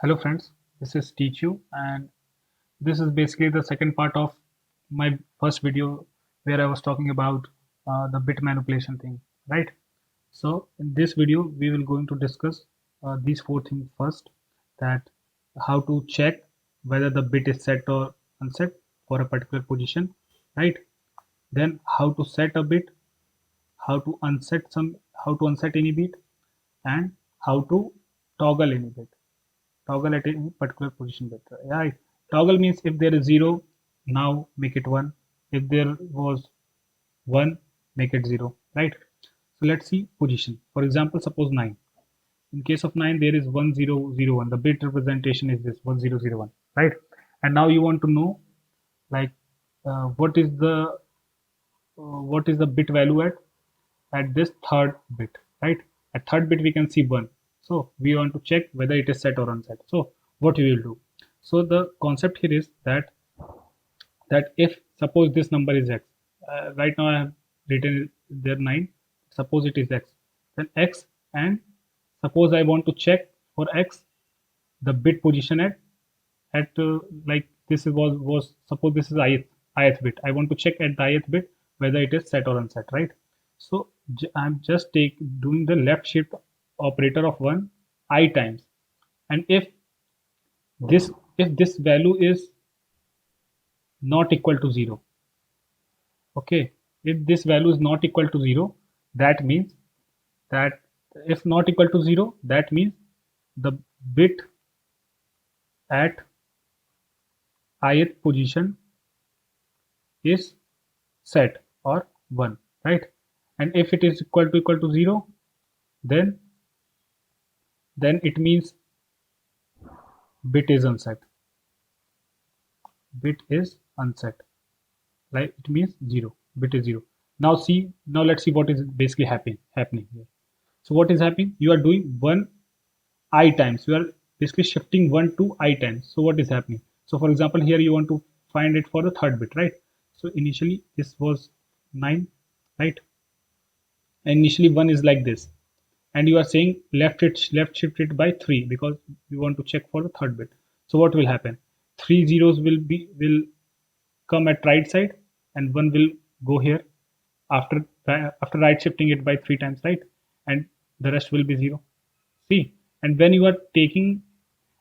Hello friends, this is Teach You, and this is basically the second part of my first video where I was talking about the bit manipulation thing, right? So in this video we will going to discuss these four things first, that how to check whether the bit is set or unset for a particular position, right? Then how to set a bit, how to unset any bit, and how to toggle any bit, toggle at any particular position better. Yeah, toggle means if there is 0, now make it 1. If there was 1, make it 0, right? So let's see position. For example, suppose 9. In case of 9, there is 1001. The bit representation is this 1001, right? And now you want to know, like, what is the bit value at this third bit, right? At third bit we can see 1, so we want to check whether it is set or unset. So what we will do, so the concept here is that if suppose this number is x, right now I have written there 9, suppose it is x, then x, and suppose I want to check for x the bit position at like this was suppose this is ith bit. I want to check at the ith bit whether it is set or unset, right? So I'm just doing the left shift operator of 1 I times, and this if this value is not equal to 0, okay, if this value is not equal to 0, that means that if not equal to 0, that means the bit at ith position is set or 1, right? And if it is equal to 0, then it means bit is unset, bit is unset, like it means 0, bit is 0. Now let's see what is basically happening here. So what is happening, you are doing 1 I times, you are basically shifting 1 to I times. So what is happening, so for example here you want to find it for the third bit, right? So initially this was 9, right? And initially 1 is like this, and you are saying left shift it by 3 because you want to check for the third bit. So what will happen, 3 zeros will come at right side, and 1 will go here after right shifting it by 3 times, right? And the rest will be 0. See, and when you are taking,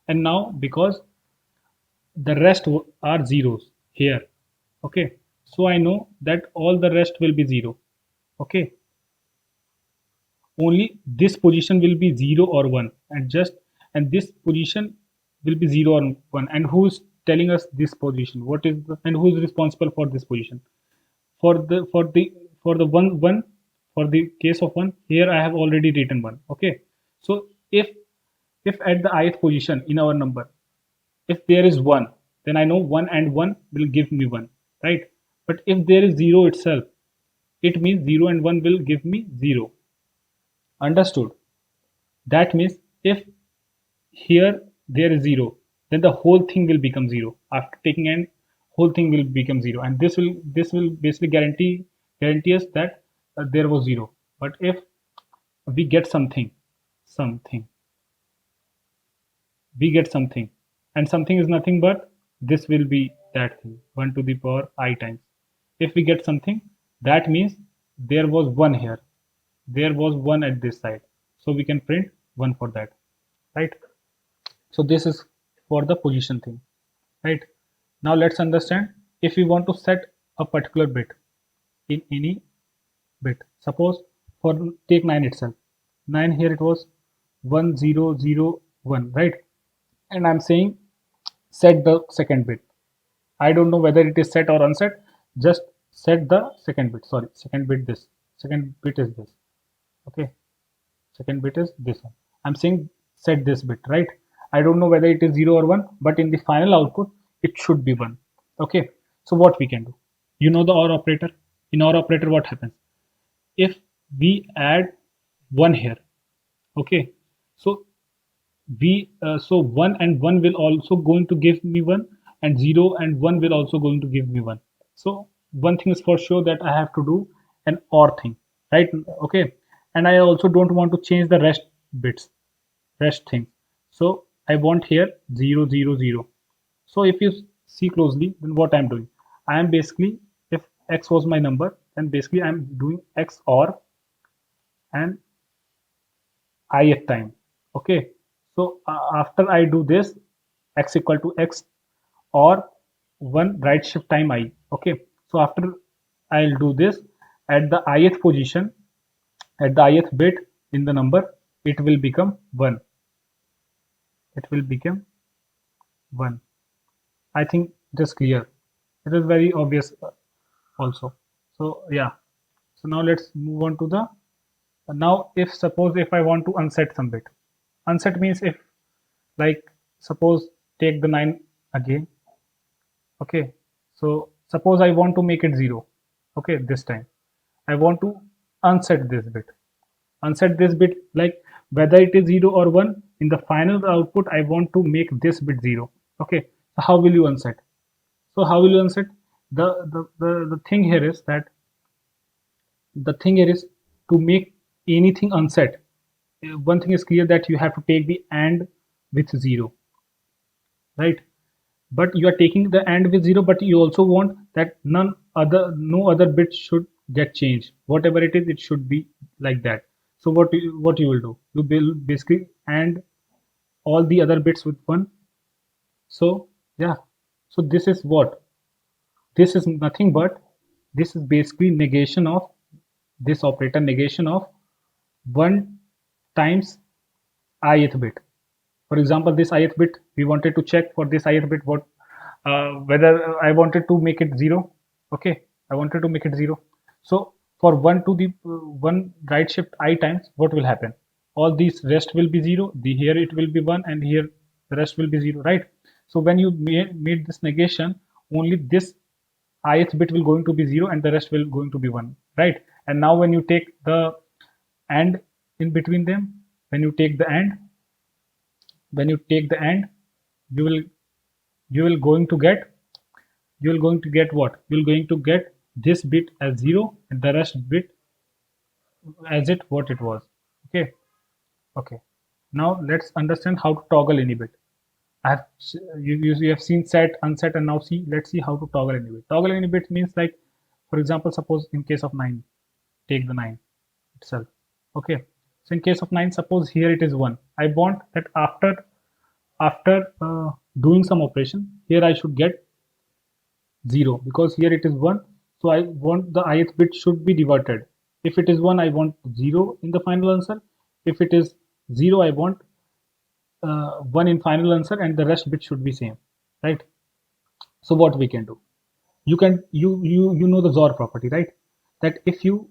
and now because the rest are zeros here, okay, so I know that all the rest will be 0, okay, only this position will be 0 or 1, and this position will be 0 or 1. And who is telling us this position, and who is responsible for this position? For the one for the case of 1, here I have already written 1, okay. So if at the ith position in our number, if there is 1, then I know 1 and 1 will give me 1, right? But if there is 0 itself, it means 0 and 1 will give me 0. Understood? That means if here there is 0, then the whole thing will become 0. After taking n, whole thing will become 0, and this will basically guarantee us that there was 0. But if we get something we get something, and something is nothing but this will be that thing, 1 to the power I times. If we get something, that means there was 1 here, there was 1 at this side, so we can print 1 for that, right? So this is for the position thing, right? Now let's understand, if we want to set a particular bit in any bit, suppose for take 9 itself, 9 here it was 1001, right? And I'm saying set the second bit. I don't know whether it is set or unset, just set the second bit. Sorry, second bit, this second bit is this, okay, second bit is this one. I'm saying set this bit, right? I don't know whether it is 0 or 1, but in the final output it should be 1, okay. So what we can do, you know the OR operator. In OR operator what happens, if we add 1 here, okay, so we so 1 and 1 will also going to give me 1, and 0 and 1 will also going to give me 1. So one thing is for sure, that I have to do an OR thing, right? Okay, and I also don't want to change the rest bits, rest things. So I want here 0 0 0. So if you see closely, then what I'm doing, I am basically, if x was my number, then basically I'm doing x or and ith time. Okay, so after I do this, x equal to x or 1 right shift time I. Okay, so after I'll do this at the ith position, at the ith bit in the number, it will become 1. It will become 1. I think it is clear. It is very obvious also. So yeah. So now let's move on to the, now if suppose if I want to unset some bit. Unset means if, like, suppose take the 9 again. Okay. So suppose I want to make it 0. Okay, this time I want to unset this bit. Unset this bit, like whether it is 0 or 1, in the final output I want to make this bit 0. Okay, so how will you unset? So how will you unset? The thing here is that, the thing here is to make anything unset, one thing is clear, that you have to take the AND with 0, right? But you are taking the AND with 0, but you also want that no other bit should get changed. Whatever it is, it should be like that. So what you will do, you will basically AND all the other bits with 1. So yeah, so this is what, this is nothing but, this is basically negation of this operator, negation of 1 times ith bit. For example, this ith bit, we wanted to check for this ith bit what, whether I wanted to make it 0. Okay, I wanted to make it 0. So for 1 to the 1 right shift I times, what will happen? All these rest will be 0. The here it will be 1, and here the rest will be 0, right? So when you made this negation, only this ith bit will going to be 0 and the rest will going to be 1, right? And now when you take the AND in between them, when you take the AND, when you take the AND, you will you will going to get, you will going to get what? You will going to get this bit as 0 and the rest bit as it what it was. Okay, okay. Now let's understand how to toggle any bit. I have you have seen set, unset, and now see, let's see how to toggle any bit. Toggle any bit means, like, for example, suppose in case of 9, take the 9 itself. Okay, so in case of 9, suppose here it is 1. I want that after doing some operation, here I should get 0, because here it is 1. So I want the ith bit should be reverted. If it is 1, I want 0 in the final answer. If it is 0, I want 1 in final answer, and the rest bit should be same, right? So what we can do, you can you know the XOR property, right? That if you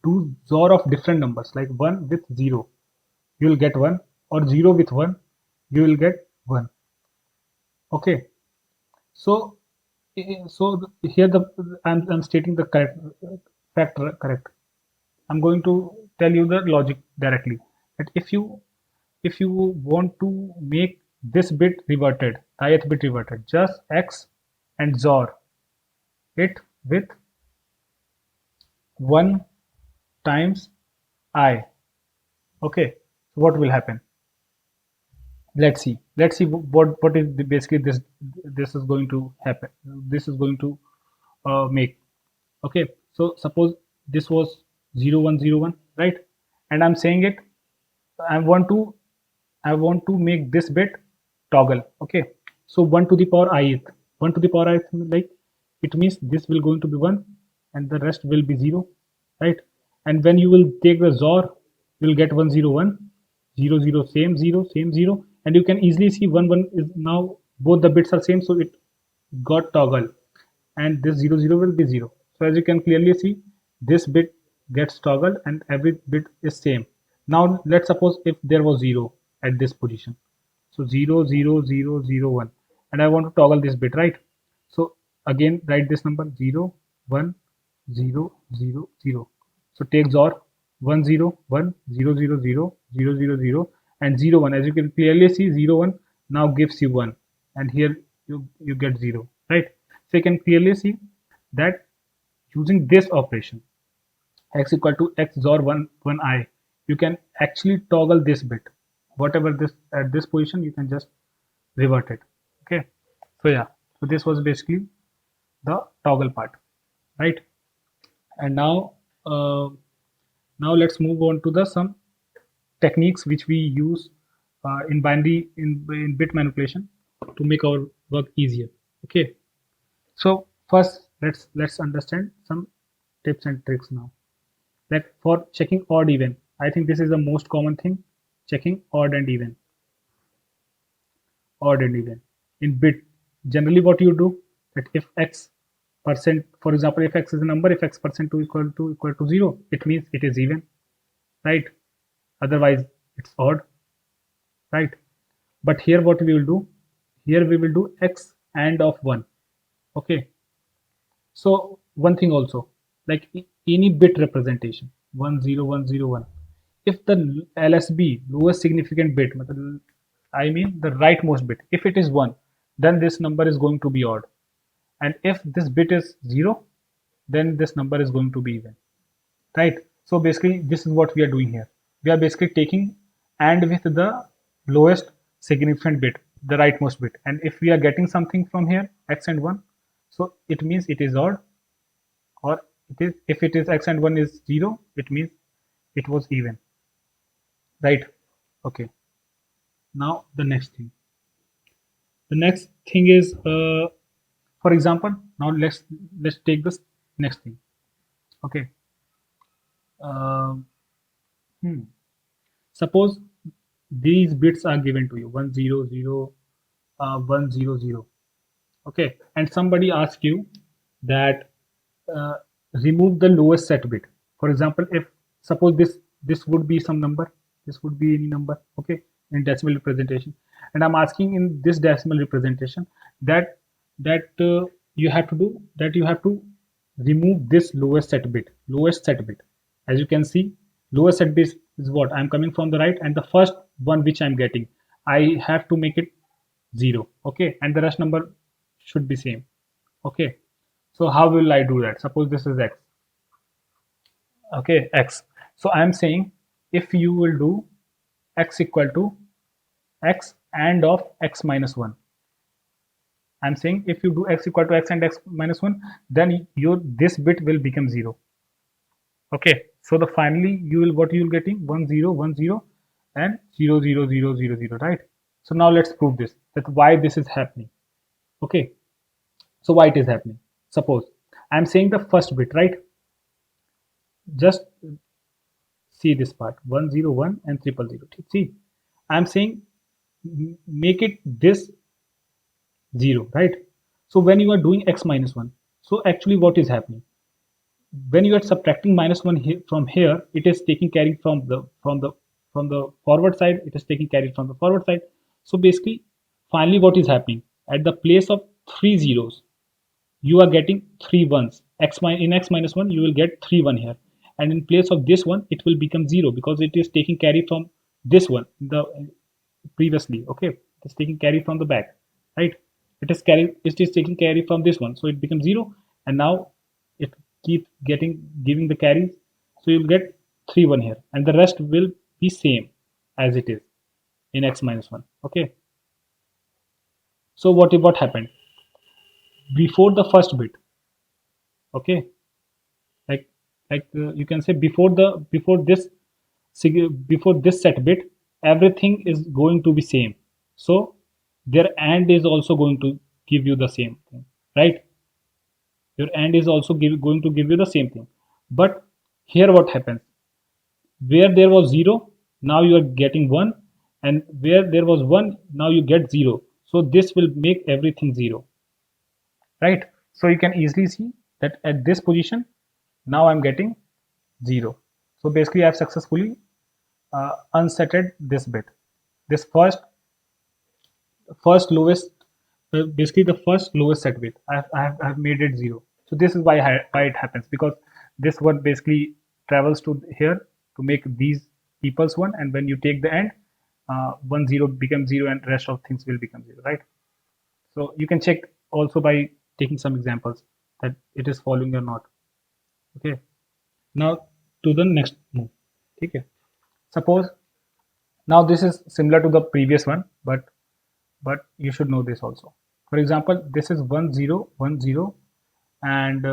do XOR of different numbers, like 1 with 0, you will get 1, or 0 with 1, you will get 1. Okay, so here I'm stating the correct fact, correct. I'm going to tell you the logic directly, that if you want to make this bit reverted, ith bit reverted, just x and XOR it with 1 times I. Okay, so what will happen? Let's see what is basically this is going to happen, this is going to make. Okay, so suppose this was 0 1 0 1, right? And I'm saying it, I want to make this bit toggle. Okay, so 1 to the power ith, 1 to the power ith, like, it means this will going to be 1 and the rest will be 0, right? And when you will take the XOR, you will get 1 0 1 0 0, same 0 same 0, and you can easily see 1 1 is now both the bits are same, so it got toggle, and this 0 0 will be 0. So as you can clearly see, this bit gets toggled and every bit is same. Now let's suppose if there was 0 at this position, so 0 0 0 0 1, and I want to toggle this bit, right? So again write this number 0 1 0 0 0. So take XOR 1 0 1 0 0 0 0 0 0 and 0 1. As you can clearly see, 0 1 now gives you 1, and here you get 0, right? So you can clearly see that using this operation, x equal to x XOR 1 1 I, you can actually toggle this bit. whatever this at this position, you can just revert it. Okay, so yeah, so this was basically the toggle part, right? And uh, now let's move on to the some techniques which we use in binary in bit manipulation to make our work easier. Okay, so first let's understand some tips and tricks now. Like for checking odd even, I think this is the most common thing, checking odd and even in bit. Generally what you do, that if x percent, for example, if x is a number, if x percent to equal to 0, it means it is even, right? Otherwise it's odd, right? But here what we will do, here we will do x and of 1. Okay, so one thing also, like any bit representation 10101, if the LSB, lowest significant bit, I mean the rightmost bit, if it is 1, then this number is going to be odd, and if this bit is 0, then this number is going to be even, right? So basically this is what we are doing here. We are basically taking and with the lowest significant bit, the rightmost bit, and if we are getting something from here x and 1, so it means it is odd, or it is, if it is x and 1 is 0, it means it was even, right? Okay, now the next thing is, for example, now let's take this next thing. Okay, um, hmm. Suppose these bits are given to you 100, 100. Okay, and somebody asks you that uh, remove the lowest set bit. For example, if suppose this would be some number, this would be any number, okay, in decimal representation, and I'm asking in this decimal representation that you have to do that, you have to remove this lowest set bit. As you can see, lowest set bit is what I'm coming from the right, and the first one which I'm getting, I have to make it 0. Okay, and the rest number should be same. Okay, so how will I do that? Suppose this is x. Okay, x. So I'm saying if you will do x equal to x and of x minus 1, I'm saying if you do x equal to x and x minus 1, then your this bit will become 0. Okay, so the finally you will, what you will getting, 1010 and 00000, right? So now let's prove this, that why this is happening. Okay, so why it is happening? Suppose I'm saying the first bit, right? Just see this part, 101 and 000. See, I'm saying make it this 0, right? So when you are doing x minus 1, so actually what is happening, when you are subtracting minus 1 here, from here, it is taking carry from the forward side, it is taking carry from the forward side. So basically finally what is happening, at the place of 3 zeros, you are getting 3 ones. In x minus 1 you will get 3 1 here, and in place of this one it will become 0 because it is taking carry from this one, the previously. Okay, it is taking carry from the back, right? It is taking carry from this one, so it becomes 0, and now it keeps giving the carries, so you'll get 3 1 here, and the rest will be same as it is in x minus 1. Okay, so what happened before the first bit? Okay, like you can say before this set bit, everything is going to be same, so their and is also going to give you the same thing, right? Your and is also going to give you the same thing. But here what happens, where there was 0, now you are getting 1, and where there was 1, now you get 0, so this will make everything 0, right? So you can easily see that at this position now I'm getting 0. So basically I've successfully unsetted this bit, this first lowest, basically the first lowest set bit. I've made it 0. So this is why it happens, because this one basically travels to here to make these equals 1, and when you take the end, 1 0 becomes 0 and rest of things will become 0, right? So you can check also by taking some examples that it is following or not. Okay, now to the next move. Okay, suppose Now this is similar to the previous one, but you should know this also. For example, this is 1010, and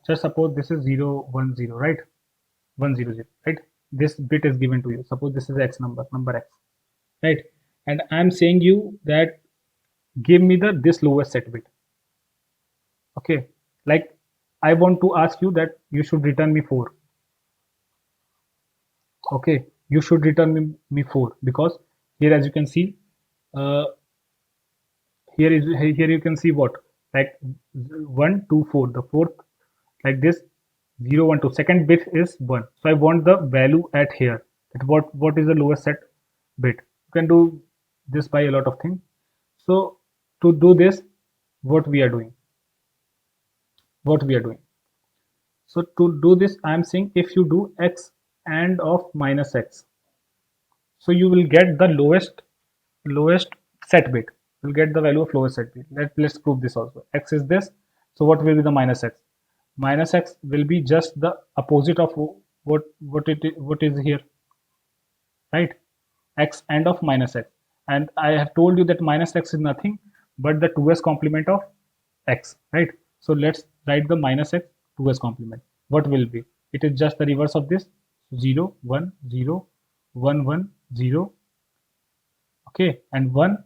just suppose this is 010, right? 100, right? This bit is given to you. Suppose this is x number x, right? And I'm saying you that give me the this lowest set bit. Okay, like I want to ask you that you should return me 4. Okay, you should return me 4, because here, as you can see, uh, here you can see what, like 1 2 4, the fourth, like this, 0 1 2, second bit is 1. So I want the value at here, that what is the lowest set bit. You can do this by a lot of things. So to do this, what we are doing what we are doing so to do this, I am saying if you do x and of minus x, so you will get the lowest set bit. You'll get the value of lowest set bit. Let's prove this also. X is this, so what will be the minus x? Minus x will be just the opposite of what is here, right? X and of minus x, and I have told you that minus x is nothing but the 2s complement of x, right? So let's write the minus x 2s complement. What will be? It is just the reverse of this. 0 1 0 1 1 0, okay, and 1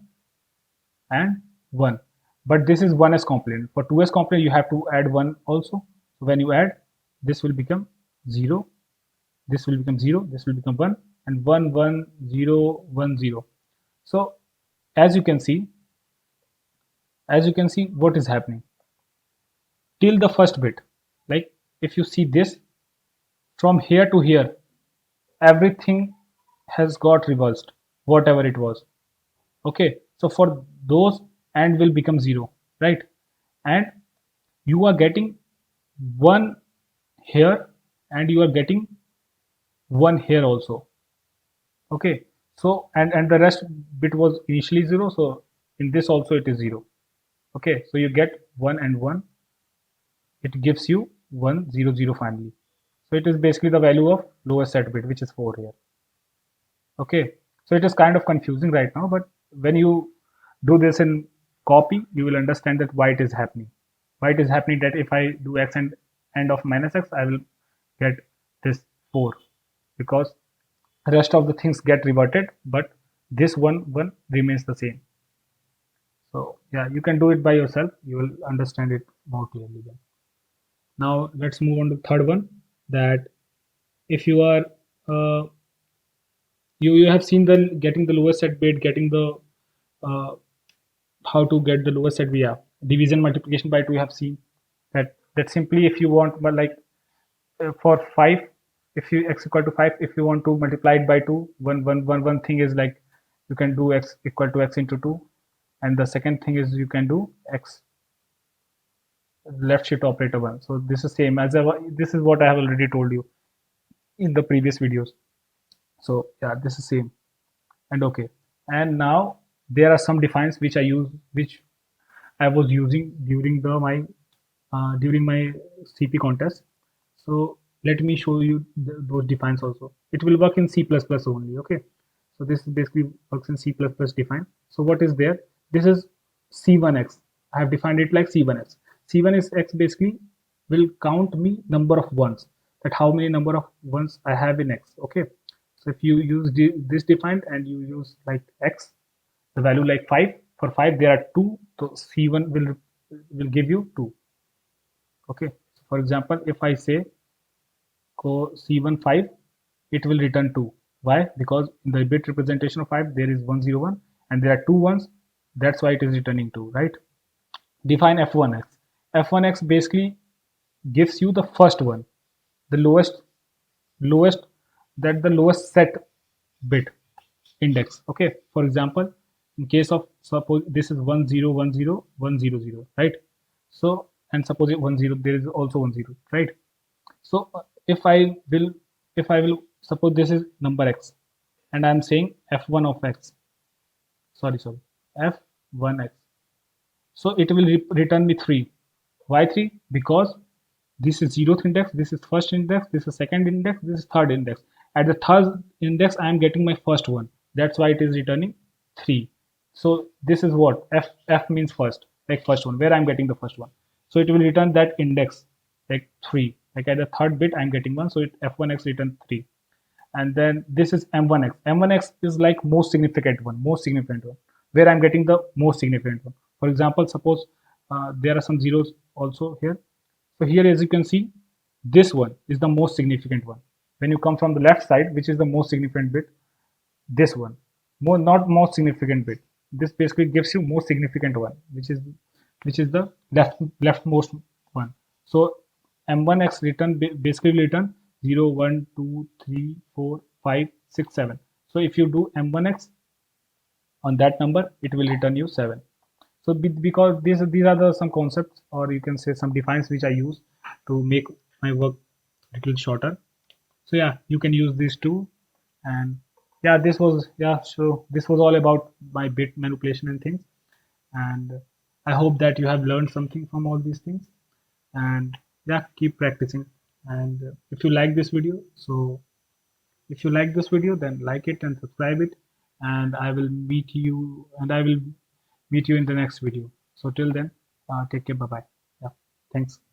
and 1. But this is 1s complement. For 2s complement you have to add 1 also. So when you add, this will become 0, this will become 0, this will become 1, and 1 1 0 1 0. So as you can see what is happening till the first bit. Like if you see this, from here to here, everything has got reversed, whatever it was. Okay, so for those, and will become 0, right? And you are getting 1 here, and you are getting 1 here also. Okay, so and the rest bit was initially 0, so in this also it is 0. Okay, so you get 1 and 1, it gives you 1 0 0 finally. So it is basically the value of lowest set bit, which is 4 here. Okay, so it is kind of confusing right now, but when you do this in copy, you will understand that why it is happening. Why it is happening that if I do x and end of minus x, I will get this 4, because rest of the things get reverted, but this one remains the same. So yeah, you can do it by yourself. You will understand it more clearly then. Now let's move on to the third one, that if you are you have seen the getting the lowest set bit, getting the uh, how to get the lowest set via division, multiplication by 2. You have seen that simply if you want, but like for 5, if you x equal to 5, if you want to multiply it by 2, one thing is like you can do x equal to x into 2, and the second thing is you can do x left shift operator 1. So this is same as this is what I have already told you in the previous videos. So yeah, this is same. And okay, and now there are some defines which I was using during during my CP contest. So let me show you those defines also. It will work in C++ only. Okay, so this basically works in C++ define. So what is there? This is C1x. I have defined it like C1x. C1 is x, basically will count me number of ones, that how many number of ones I have in x. Okay, so if you use this defined and you use like x, the value like 5, for 5 there are 2, so C1 will give you 2. Okay, so for example, if I say C1 5, it will return 2. Why? Because in the bit representation of 5 there is 101 and there are 2 ones, that's why it is returning 2, right? Define f1x. F1x basically gives you the first one, the lowest that the lowest set bit index. Okay, for example, in case of, suppose this is 10101000, right? So, and suppose it 10, there is also 10, right? So if I will suppose this is number x, and I am saying f1 of x, sorry f1x, so it will return me 3. Why 3? Because this is 0th index, this is first index, this is second index, this is third index. At the third index I am getting my first one, That's why it is returning 3. So this is what f means first, like first one, where I'm getting the first one. So it will return that index like 3. Like at the third bit I'm getting 1, so it f1x return 3. And then this is m1x. M1x is like most significant one, where I'm getting the most significant one. For example, suppose there are some zeros also here. So here, as you can see, this one is the most significant one. When you come from the left side, which is the most significant bit, this one, more not most significant bit. This basically gives you most significant one, which is the leftmost one. So m1x return basically return 0, 1, 2, 3, 4, 5, 6, 7. So if you do m1x on that number, it will return you 7. So because these are the some concepts, or you can say some defines, which I use to make my work little shorter. So yeah, you can use these two. And yeah, this was all about my bit manipulation and things. And I hope that you have learned something from all these things. And yeah, keep practicing. And if you like this video, then like it and subscribe it. And I will meet you in the next video. So till then, take care. Bye bye. Yeah, thanks.